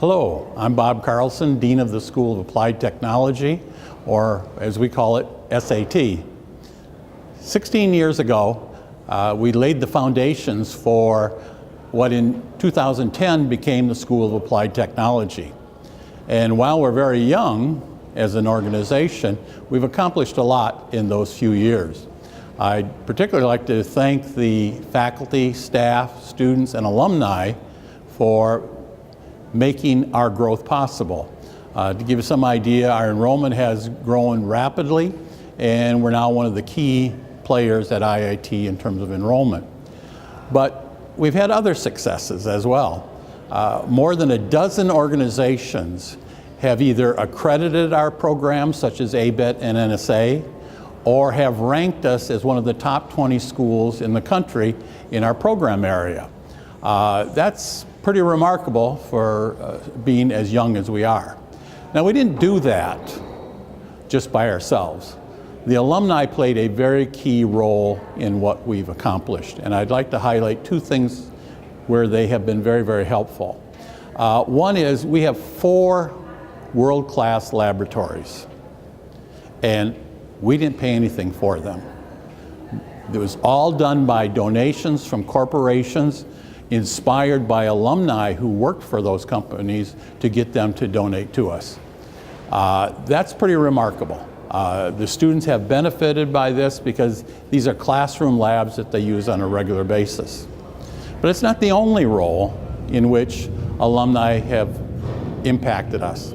Hello, I'm Bob Carlson, Dean of the School of Applied Technology, or as we call it, SAT. 16 years ago, we laid the foundations for what in 2010 became the School of Applied Technology. And while we're very young as an organization, we've accomplished a lot in those few years. I'd particularly like to thank the faculty, staff, students, and alumni for making our growth possible. To give you some idea, our enrollment has grown rapidly, and we're now one of the key players at IIT in terms of enrollment. But we've had other successes as well. More than a dozen organizations have either accredited our programs, such as ABET and NSA, or have ranked us as one of the top 20 schools in the country in our program area. That's pretty remarkable for being as young as we are. Now, we didn't do that just by ourselves. The alumni played a very key role in what we've accomplished, and I'd like to highlight two things where they have been very, very helpful. One is we have 4 world-class laboratories, and we didn't pay anything for them. It was all done by donations from corporations, inspired by alumni who worked for those companies to get them to donate to us. That's pretty remarkable. The students have benefited by this because these are classroom labs that they use on a regular basis. But it's not the only role in which alumni have impacted us.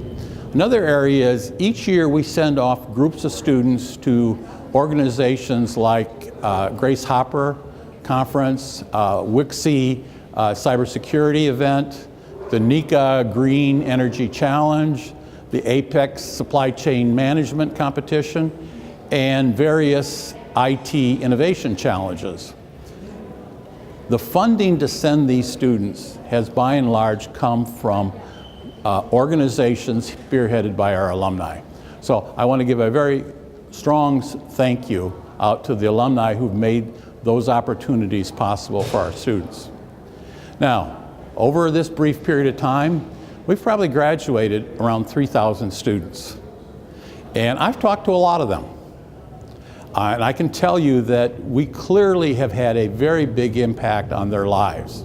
Another area is each year we send off groups of students to organizations like Grace Hopper Conference, WICSE, cybersecurity event, the NECA Green Energy Challenge, the Apex Supply Chain Management Competition, and various IT innovation challenges. The funding to send these students has by and large come from organizations spearheaded by our alumni. So I want to give a very strong thank you out to the alumni who've made those opportunities possible for our students. Now, over this brief period of time, we've probably graduated around 3,000 students. And I've talked to a lot of them. And I can tell you that we clearly have had a very big impact on their lives.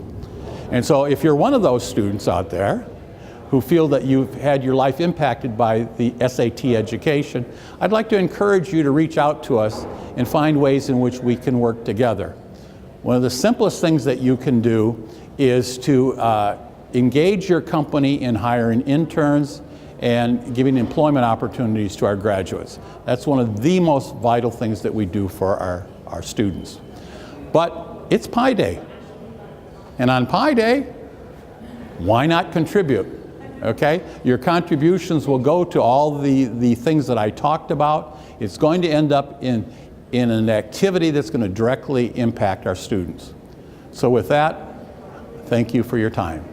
And so if you're one of those students out there who feel that you've had your life impacted by the SAT education, I'd like to encourage you to reach out to us and find ways in which we can work together. One of the simplest things that you can do is to engage your company in hiring interns and giving employment opportunities to our graduates. That's one of the most vital things that we do for our students. But it's Pi Day. And on Pi Day, why not contribute? Okay? Your contributions will go to all the things that I talked about. It's going to end up in an activity that's going to directly impact our students. So with that, thank you for your time.